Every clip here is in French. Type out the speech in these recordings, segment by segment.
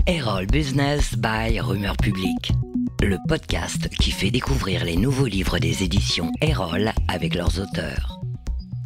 Errol Business by Rumeur Publique, le podcast qui fait découvrir les nouveaux livres des éditions Errol avec leurs auteurs.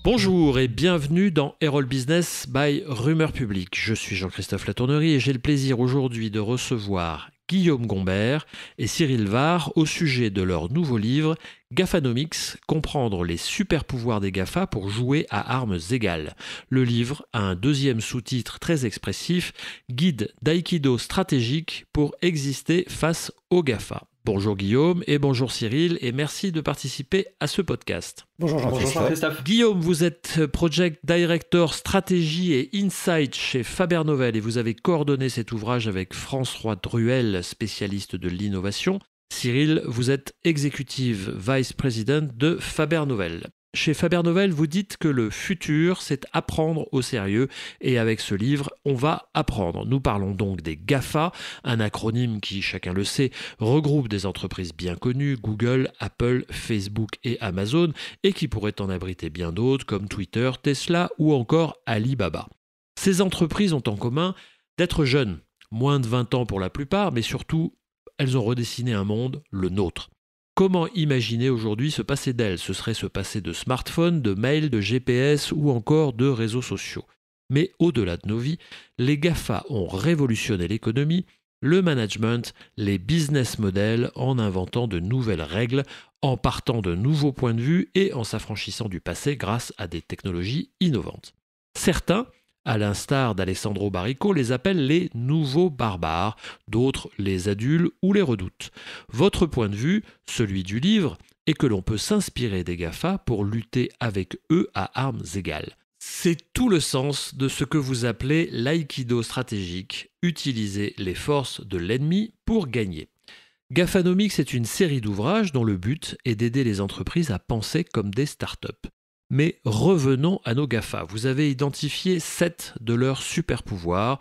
Bonjour et bienvenue dans Errol Business by Rumeur Publique. Je suis Jean-Christophe Latournerie et j'ai le plaisir aujourd'hui de recevoir Guillaume Gombert et Cyril Var au sujet de leur nouveau livre Gaffanomics, comprendre les super pouvoirs des GAFA pour jouer à armes égales. Le livre a un deuxième sous-titre très expressif, Guide d'aïkido stratégique pour exister face aux GAFA. Bonjour Guillaume et bonjour Cyril et merci de participer à ce podcast. Bonjour Jean-Christophe. Guillaume, vous êtes Project Director Stratégie et Insight chez Faber Novel et vous avez coordonné cet ouvrage avec François Druel, spécialiste de l'innovation. Cyril, vous êtes Executive Vice President de Faber Novel. Chez Faber Novel, vous dites que le futur, c'est apprendre au sérieux. Et avec ce livre, on va apprendre. Nous parlons donc des GAFA, un acronyme qui, chacun le sait, regroupe des entreprises bien connues, Google, Apple, Facebook et Amazon, et qui pourraient en abriter bien d'autres comme Twitter, Tesla ou encore Alibaba. Ces entreprises ont en commun d'être jeunes, moins de 20 ans pour la plupart, mais surtout, elles ont redessiné un monde, le nôtre. Comment imaginer aujourd'hui se passer d'elles ? Ce serait se passer de smartphones, de mails, de GPS ou encore de réseaux sociaux. Mais au-delà de nos vies, les GAFA ont révolutionné l'économie, le management, les business models en inventant de nouvelles règles, en partant de nouveaux points de vue et en s'affranchissant du passé grâce à des technologies innovantes. Certains, à l'instar d'Alessandro Baricco, les appellent les nouveaux barbares, d'autres les adulent ou les redoutent. Votre point de vue, celui du livre, est que l'on peut s'inspirer des GAFA pour lutter avec eux à armes égales. C'est tout le sens de ce que vous appelez l'aïkido stratégique, utiliser les forces de l'ennemi pour gagner. Gaffanomics est une série d'ouvrages dont le but est d'aider les entreprises à penser comme des startups. Mais revenons à nos GAFA. Vous avez identifié 7 de leurs super pouvoirs.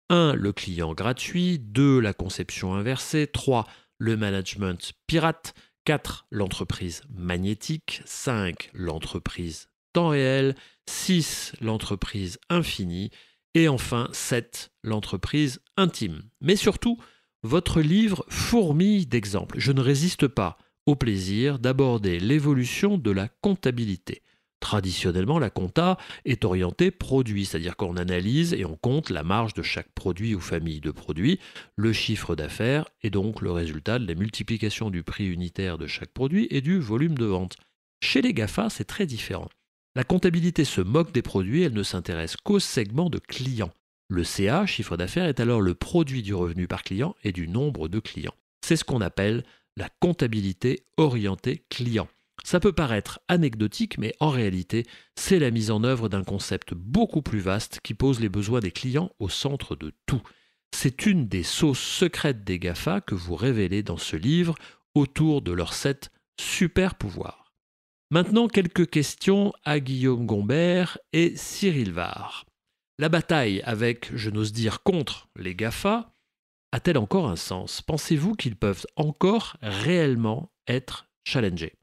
1. Le client gratuit. 2. La conception inversée. 3. Le management pirate. 4. L'entreprise magnétique. 5. L'entreprise temps réel. 6. L'entreprise infinie. Et enfin 7. L'entreprise intime. Mais surtout, votre livre fourmille d'exemples. Je ne résiste pas au plaisir d'aborder l'évolution de la comptabilité. Traditionnellement, la compta est orientée produit, c'est-à-dire qu'on analyse et on compte la marge de chaque produit ou famille de produits, le chiffre d'affaires et donc le résultat de la multiplication du prix unitaire de chaque produit et du volume de vente. Chez les GAFA, c'est très différent. La comptabilité se moque des produits, elle ne s'intéresse qu'au segment de clients. Le CA, chiffre d'affaires, est alors le produit du revenu par client et du nombre de clients. C'est ce qu'on appelle la comptabilité orientée client. Ça peut paraître anecdotique, mais en réalité, c'est la mise en œuvre d'un concept beaucoup plus vaste qui pose les besoins des clients au centre de tout. C'est une des sauces secrètes des GAFA que vous révélez dans ce livre autour de leurs 7 super pouvoirs. Maintenant, quelques questions à Guillaume Gombert et Cyril Var. La bataille avec, je n'ose dire, contre les GAFA a-t-elle encore un sens ? Pensez-vous qu'ils peuvent encore réellement être challengés ?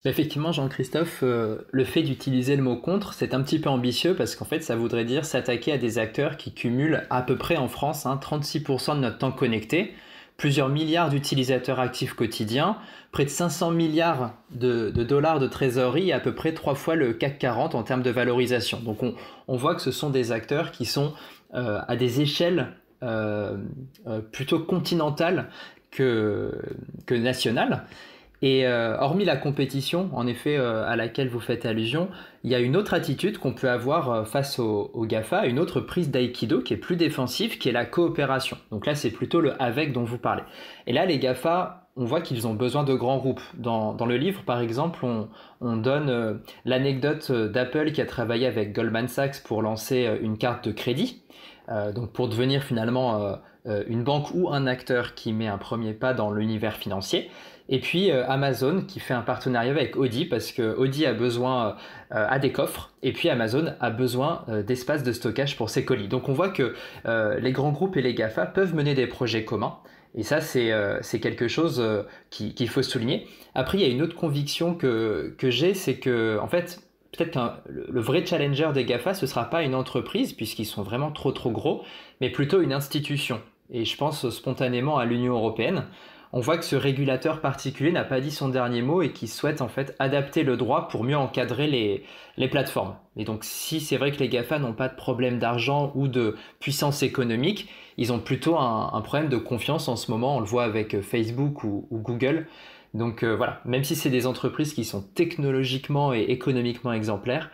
Effectivement, Jean-Christophe, le fait d'utiliser le mot contre, c'est un petit peu ambitieux parce qu'en fait, ça voudrait dire s'attaquer à des acteurs qui cumulent à peu près en France 36% de notre temps connecté, plusieurs milliards d'utilisateurs actifs quotidiens, près de 500 milliards de dollars de trésorerie et à peu près 3 fois le CAC 40 en termes de valorisation. Donc on voit que ce sont des acteurs qui sont à des échelles plutôt continentales que nationales. Et hormis la compétition, en effet, à laquelle vous faites allusion, il y a une autre attitude qu'on peut avoir face aux GAFA, une autre prise d'aïkido qui est plus défensive, qui est la coopération. Donc là, c'est plutôt le avec dont vous parlez. Et là, les GAFA, on voit qu'ils ont besoin de grands groupes. Dans le livre, par exemple, on donne l'anecdote d'Apple qui a travaillé avec Goldman Sachs pour lancer une carte de crédit. Donc pour devenir finalement une banque ou un acteur qui met un premier pas dans l'univers financier. Et puis Amazon qui fait un partenariat avec Audi parce que Audi a besoin des coffres et puis Amazon a besoin d'espace de stockage pour ses colis. Donc on voit que les grands groupes et les GAFA peuvent mener des projets communs et ça c'est quelque chose qu'il faut souligner. Après il y a une autre conviction que j'ai, c'est que en fait peut-être que le vrai challenger des GAFA ce ne sera pas une entreprise puisqu'ils sont vraiment trop gros, mais plutôt une institution. et je pense spontanément à l'Union européenne. On voit que ce régulateur particulier n'a pas dit son dernier mot et qu'il souhaite en fait adapter le droit pour mieux encadrer les plateformes. Et donc si c'est vrai que les GAFA n'ont pas de problème d'argent ou de puissance économique, ils ont plutôt un problème de confiance en ce moment, on le voit avec Facebook ou Google. Donc voilà, même si c'est des entreprises qui sont technologiquement et économiquement exemplaires,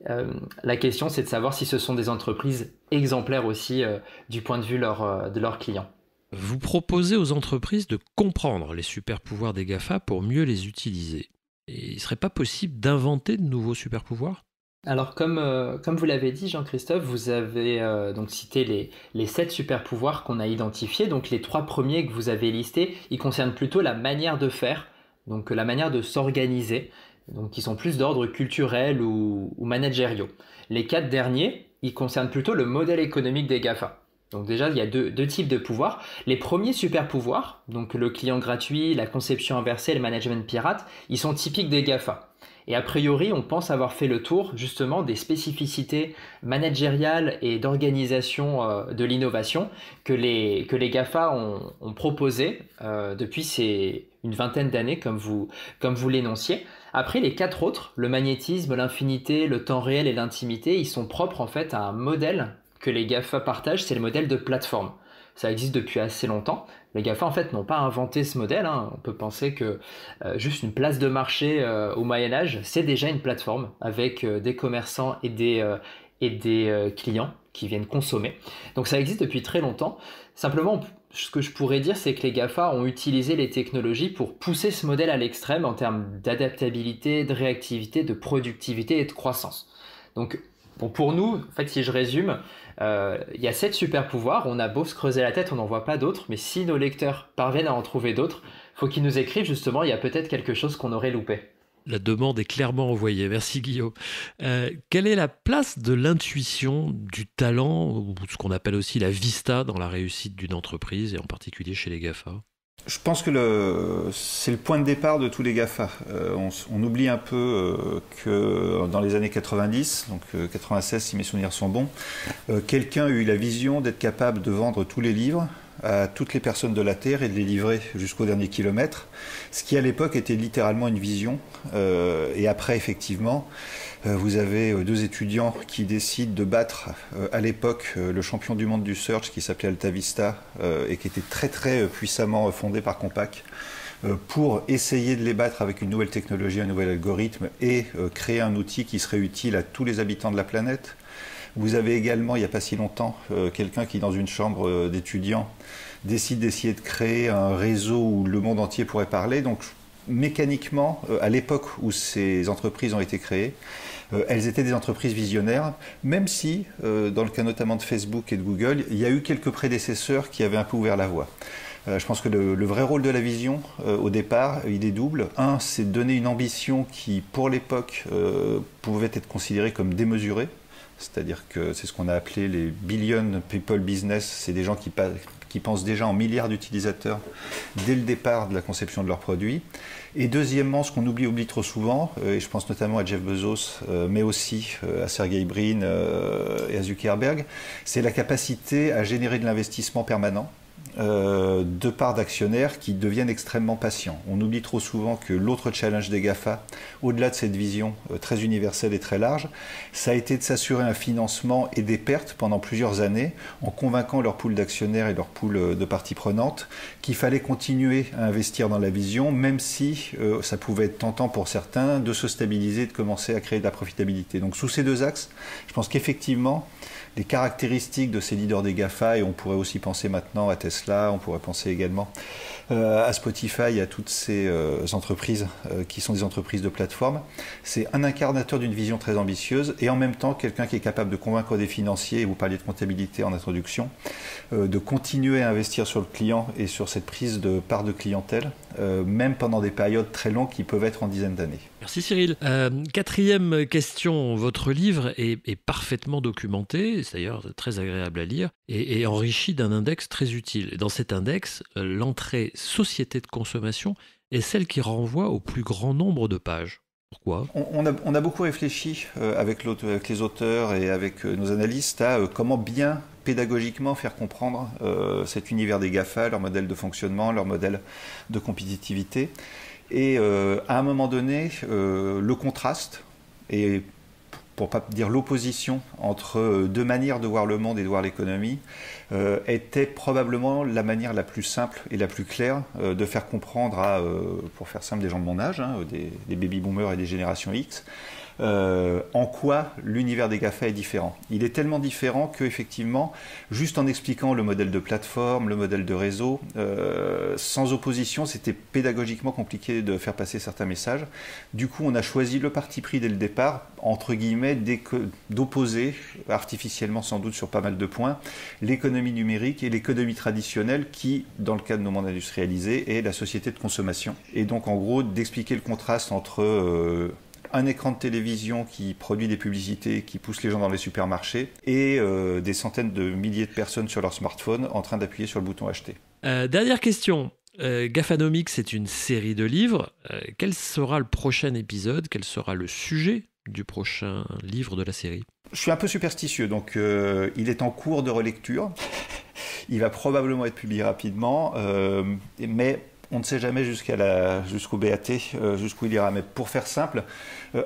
la question c'est de savoir si ce sont des entreprises exemplaires aussi du point de vue de leurs clients. Vous proposez aux entreprises de comprendre les super pouvoirs des GAFA pour mieux les utiliser. Et il ne serait pas possible d'inventer de nouveaux super pouvoirs ? Alors comme vous l'avez dit Jean-Christophe, vous avez donc cité les 7 super pouvoirs qu'on a identifiés. Donc les 3 premiers que vous avez listés, ils concernent plutôt la manière de faire, donc la manière de s'organiser, donc qui sont plus d'ordre culturel ou managériaux. Les 4 derniers, ils concernent plutôt le modèle économique des GAFA. Donc déjà, il y a deux types de pouvoirs. Les premiers super pouvoirs, donc le client gratuit, la conception inversée, le management pirate, ils sont typiques des GAFA. Et a priori, on pense avoir fait le tour justement des spécificités managériales et d'organisation de l'innovation que les GAFA ont proposées depuis une vingtaine d'années, comme vous l'énonciez. Après, les 4 autres, le magnétisme, l'infinité, le temps réel et l'intimité, ils sont propres en fait à un modèle que les GAFA partagent, c'est le modèle de plateforme. Ça existe depuis assez longtemps. Les GAFA, en fait, n'ont pas inventé ce modèle. On peut penser que juste une place de marché au Moyen-Âge, c'est déjà une plateforme avec des commerçants et des clients qui viennent consommer. Donc ça existe depuis très longtemps. Simplement, ce que je pourrais dire, c'est que les GAFA ont utilisé les technologies pour pousser ce modèle à l'extrême en termes d'adaptabilité, de réactivité, de productivité et de croissance. Donc, bon, pour nous, en fait, si je résume, il y a 7 super pouvoirs, on a beau se creuser la tête, on n'en voit pas d'autres, mais si nos lecteurs parviennent à en trouver d'autres, il faut qu'ils nous écrivent justement, il y a peut-être quelque chose qu'on aurait loupé. La demande est clairement envoyée. Merci Guillaume. Quelle est la place de l'intuition, du talent, ou ce qu'on appelle aussi la vista dans la réussite d'une entreprise, et en particulier chez les GAFA ? Je pense que c'est le point de départ de tous les GAFA. On oublie un peu que dans les années 90, donc 96 si mes souvenirs sont bons, quelqu'un a eu la vision d'être capable de vendre tous les livres à toutes les personnes de la Terre et de les livrer jusqu'au dernier kilomètre, ce qui à l'époque était littéralement une vision. Et après, effectivement, vous avez 2 étudiants qui décident de battre à l'époque le champion du monde du search qui s'appelait AltaVista et qui était très très puissamment fondé par Compaq pour essayer de les battre avec une nouvelle technologie, un nouvel algorithme et créer un outil qui serait utile à tous les habitants de la planète. Vous avez également, il n'y a pas si longtemps, quelqu'un qui, dans une chambre d'étudiants, décide d'essayer de créer un réseau où le monde entier pourrait parler. Donc, mécaniquement, à l'époque où ces entreprises ont été créées, elles étaient des entreprises visionnaires, même si, dans le cas notamment de Facebook et de Google, il y a eu quelques prédécesseurs qui avaient un peu ouvert la voie. Je pense que le vrai rôle de la vision, au départ, il est double. Un, c'est de donner une ambition qui, pour l'époque, pouvait être considérée comme démesurée. C'est-à-dire que c'est ce qu'on a appelé les billion people business. C'est des gens qui pensent déjà en milliards d'utilisateurs dès le départ de la conception de leurs produits. Et deuxièmement, ce qu'on oublie trop souvent, et je pense notamment à Jeff Bezos, mais aussi à Sergey Brin et à Zuckerberg, c'est la capacité à générer de l'investissement permanent de part d'actionnaires qui deviennent extrêmement patients. On oublie trop souvent que l'autre challenge des GAFA, au-delà de cette vision très universelle et très large, ça a été de s'assurer un financement et des pertes pendant plusieurs années en convainquant leur pool d'actionnaires et leur pool de parties prenantes qu'il fallait continuer à investir dans la vision, même si ça pouvait être tentant pour certains de se stabiliser et de commencer à créer de la profitabilité. Donc sous ces 2 axes, je pense qu'effectivement, les caractéristiques de ces leaders des GAFA, et on pourrait aussi penser maintenant à Tesla, on pourrait penser également à Spotify, à toutes ces entreprises qui sont des entreprises de plateforme. C'est un incarnateur d'une vision très ambitieuse et en même temps quelqu'un qui est capable de convaincre des financiers, et vous parliez de comptabilité en introduction, de continuer à investir sur le client et sur cette prise de part de clientèle, même pendant des périodes très longues qui peuvent être en dizaines d'années. Merci Cyril. 4e question, votre livre est parfaitement documenté, c'est d'ailleurs très agréable à lire, et enrichi d'un index très utile. Et dans cet index, l'entrée société de consommation est celle qui renvoie au plus grand nombre de pages. Pourquoi ? On a beaucoup réfléchi avec les auteurs et avec nos analystes à comment bien pédagogiquement faire comprendre cet univers des GAFA, leur modèle de fonctionnement, leur modèle de compétitivité. Et à un moment donné, le contraste, et pour pas dire l'opposition entre deux manières de voir le monde et de voir l'économie, était probablement la manière la plus simple et la plus claire de faire comprendre à, pour faire simple, des gens de mon âge, des baby-boomers et des générations X, en quoi l'univers des GAFA est différent. Il est tellement différent qu'effectivement, juste en expliquant le modèle de plateforme, le modèle de réseau, sans opposition, c'était pédagogiquement compliqué de faire passer certains messages. Du coup, on a choisi le parti pris dès le départ, entre guillemets, d'opposer, artificiellement sans doute sur pas mal de points, l'économie numérique et l'économie traditionnelle qui, dans le cas de nos mondes industrialisés, est la société de consommation. Et donc, en gros, d'expliquer le contraste entre un écran de télévision qui produit des publicités, qui pousse les gens dans les supermarchés, et des centaines de milliers de personnes sur leur smartphone en train d'appuyer sur le bouton acheter. Dernière question. Gaphanomics, c'est une série de livres. Quel sera le prochain épisode? Quel sera le sujet du prochain livre de la série? Je suis un peu superstitieux, donc il est en cours de relecture. Il va probablement être publié rapidement, mais on ne sait jamais jusqu'au BAT, jusqu'où il ira. Mais pour faire simple,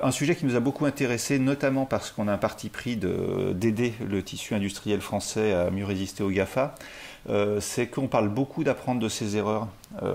un sujet qui nous a beaucoup intéressé, notamment parce qu'on a un parti pris d'aider le tissu industriel français à mieux résister aux GAFA, c'est qu'on parle beaucoup d'apprendre de ses erreurs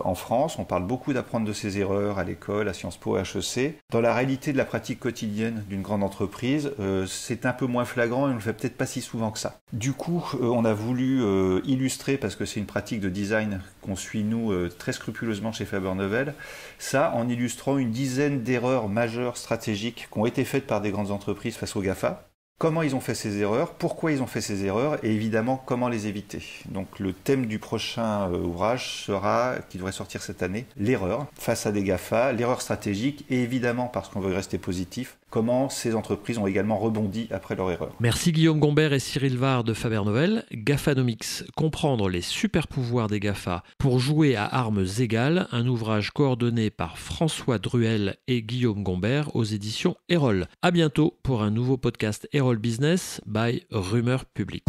en France, on parle beaucoup d'apprendre de ses erreurs à l'école, à Sciences Po, à HEC. Dans la réalité de la pratique quotidienne d'une grande entreprise, c'est un peu moins flagrant et on ne le fait peut-être pas si souvent que ça. Du coup, on a voulu illustrer, parce que c'est une pratique de design qu'on suit nous très scrupuleusement chez Faber Novel, ça en illustrant une dizaine d'erreurs majeures stratégiques qui ont été faites par des grandes entreprises face aux GAFA. Comment ils ont fait ces erreurs, pourquoi ils ont fait ces erreurs et évidemment comment les éviter. Donc le thème du prochain ouvrage sera, qui devrait sortir cette année, l'erreur face à des GAFA, l'erreur stratégique et évidemment, parce qu'on veut rester positif, comment ces entreprises ont également rebondi après leur erreur. Merci Guillaume Gombert et Cyril Var de Faber Novel. Gaphanomics, comprendre les super pouvoirs des GAFA pour jouer à armes égales, un ouvrage coordonné par François Druel et Guillaume Gombert aux éditions Erol. À bientôt pour un nouveau podcast Erol Business by Rumeur Publique.